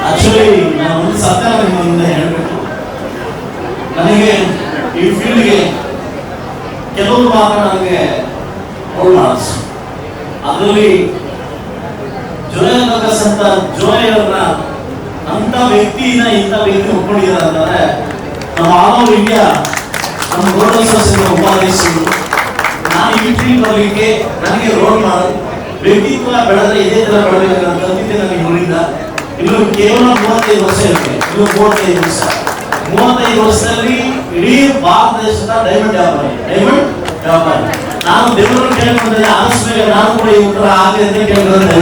Actually ನಾನು ಒಂದು ಸತ್ಯ ನಿಮ್ಮಿಂದ ಹೇಳಬೇಕು. ನನಗೆ ಈ ಫೀಲ್ಡ್ಗೆ ಕೆಲವರು ಮಾತ್ರ ನನಗೆ ರೋಲ್ ಮಾಡಲ್ಸ್. ಅದರಲ್ಲಿ ಜೋಯಲ್ ಲೋಕಸ್ ಅಂತ ಜೋಯಲ್ನ ಅಂತ ವ್ಯಕ್ತಿನ ಇಂಥ ವ್ಯಕ್ತಿ ಒಪ್ಕೊಂಡಿದ್ದಾರೆ ಅಂತಂದ್ರೆ ನಮ್ಮ ಆಲ್ ಓವರ್ ಇಂಡಿಯಾ ನಮ್ಮ ಗೌರವ ಉಪಾಧ್ಯಕ್ಷರು ನಾನು ಈ ಫೀಲ್ಡ್ ಬರಲಿಕ್ಕೆ ನನಗೆ ರೋಲ್ ಮಾಡಲ್ ವ್ಯಕ್ತಿತ್ವ ಬೆಳೆದ್ರೆ ಇದೇ ತರ ಬೆಳಬೇಕಂತ ಕಲ್ತಿದ್ದೆ ನನಗೆ ಊರಿಂದ. ಇನ್ನು ಕೇವಲ 35 ವರ್ಷ ಇರುತ್ತೆ. ಇನ್ನು 35 ವರ್ಷದಲ್ಲಿ ಇಡೀ ಭಾರತ ದೇಶದ ಡೈಮಂಡ್ ವ್ಯಾಪಾರಿ ನಾನು ಬೆಂಗಳೂರು ಕೇಳ್ಕೊಂಡ್ರೆ ಆಲಸ್ಯ ನಾನು ಕೂಡ ಈ ಉತ್ತರ ಆಗಲಿ ಅಂತ ಕೇಳ್ಕೊಂಡ್ರೆ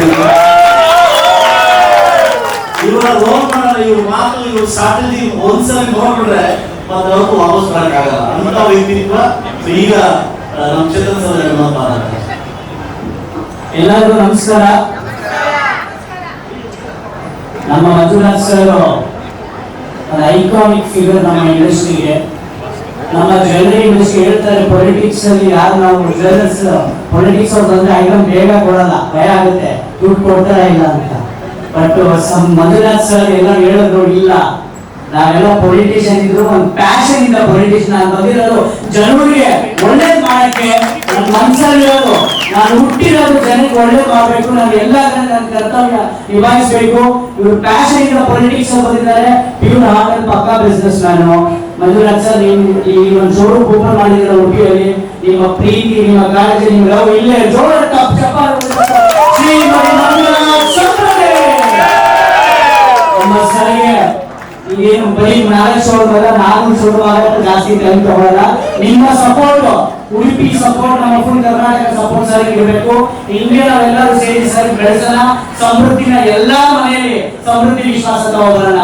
ಇವರ ರೋಲ್ ಮಾಡಲ್ಲ, ಇವ್ರ ಮಾತು ಇವ್ರ ಸ್ಟ್ರಾಟಜಿ ಒಂದ್ಸಲ ನೋಡ್ಬಿಟ್ರೆ ಮತ್ತೆ ಅವ್ರಿಗೂ ವಾಪಸ್ ಬರಕ್ಕಾಗಲ್ಲ ಅಂತ ವ್ಯಕ್ತಿತ್ವ. ಈಗ ನಮ್ಮ ಚೇತನ್ ಸರ್ ಎಲ್ಲರಿಗೂ ನಮಸ್ಕಾರ. ನಮ್ಮ ಮಂಜುನಾಥ್ ಸರ್ ಒಂದು ಐಕಾನಿಕ್ ಫಿಗರ್ ನಮ್ಮ ಇಂಡಸ್ಟ್ರಿಗೆ. ನಮ್ಮ ಜ್ಯುವೆಲ್ಲರಿ ಇಂಡಸ್ಟ್ರಿ ಹೇಳ್ತಾರೆ ಪೊಲಿಟಿಕ್ಸ್ ಅಲ್ಲಿ ಯಾರು ನಾವು ಜ್ಯುವೆಲ್ಲರ್ಸ್ ಪೊಲಿಟಿಕ್ಸ್ ಅವ್ರು ಬಂದ್ರೆ ಐಟಮ್ ಬೇಗ ಕೊಡಲ್ಲ, ಭಯ ಆಗುತ್ತೆ, ದುಡ್ಡು ಕೊಡ್ತಾರ ಇಲ್ಲ ಅಂತ. ಬಟ್ ಮಂಜುನಾಥ್ ಸರ್ ಎಲ್ಲ ಹೇಳಿದ್ರು ಇಲ್ಲ, ನಾವೆಲ್ಲ ಪೊಲಿಟಿಷಿಯನ್ ಇದ್ರು ಒಂದು ಪ್ಯಾಷನ್ ಇಂದ ಪೊಲಿಟಿಷಿಯನ್. ನಾನು ಬಂದಿರೋದು ಜನರಿಗೆ ಒಳ್ಳೇದ್ ಮಾಡಕ್ಕೆ, ನನ್ನ ಮನಸ್ಸಲ್ಲಿ ಇರೋದು ನಾನು ಹುಟ್ಟಿರೋದು ಜನಕ್ಕೆ ಒಳ್ಳೇದ್ ಮಾಡ್ಬೇಕು, ನಾನು ಎಲ್ಲ ನನ್ನ ಕರ್ತವ್ಯ ನಿಭಾಯಿಸಬೇಕು. ಇವ್ರು ಪ್ಯಾಷನ್ ಇಂದ ಪೊಲಿಟಿಕ್ಸ್ ಬಂದಿದ್ದಾರೆ. ಇವ್ರು ಹಾಗೆ ಪಕ್ಕಾ ಬಿಸ್ನೆಸ್ ಮ್ಯಾನು. ಮಂಜುನಾಥ್ ಸರ್ ಈ ಒಂದು ಶೋರೂಮ್ ಓಪನ್ ಮಾಡಿದಿರ ಉಡುಪಿಯಲ್ಲಿ. ನಿಮ್ಮ ಪ್ರೀತಿ, ನಿಮ್ಮ ಕಾಳಜಿ, ನಿಮ್ಮ ಲವ್ ಇಲ್ಲೇ ಜೋರ ನಮ್ಮ ಸರ್ಗೆ ಏನು ಬರೀ 4 ಶೋರೂಮ್ ಅಲ್ಲ, 4 ಶೋರೂಮ್ ಆಗಕ್ಕೆ ಜಾಸ್ತಿ ಟೈಮ್ ತಗೊಳ್ಳಲ್ಲ. ನಿಮ್ಮ ಸಪೋರ್ಟ್, ಉಡುಪಿ ಸಪೋರ್ಟ್, ನಮ್ಮ ಫುಲ್ ಕರ್ನಾಟಕ ಸಪೋರ್ಟ್ ಸರ್ ಇರಬೇಕು. ಹಿಂಗೆ ನಾವೆಲ್ಲರೂ ಸೇರಿ ಸರ್ ಬೆಳೆಸೋಣ. ಸಮೃದ್ಧಿನ ಎಲ್ಲಾ ಮನೆಯಲ್ಲಿ ಸಮೃದ್ಧಿ ವಿಶ್ವಾಸ ತಗೋಬರೋಣ.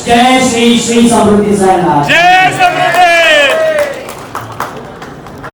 ಜೈ ಶ್ರೀ ಶ್ರೀ ಸಮೃದ್ಧಿ ಸಾಯಿನಾಥ್.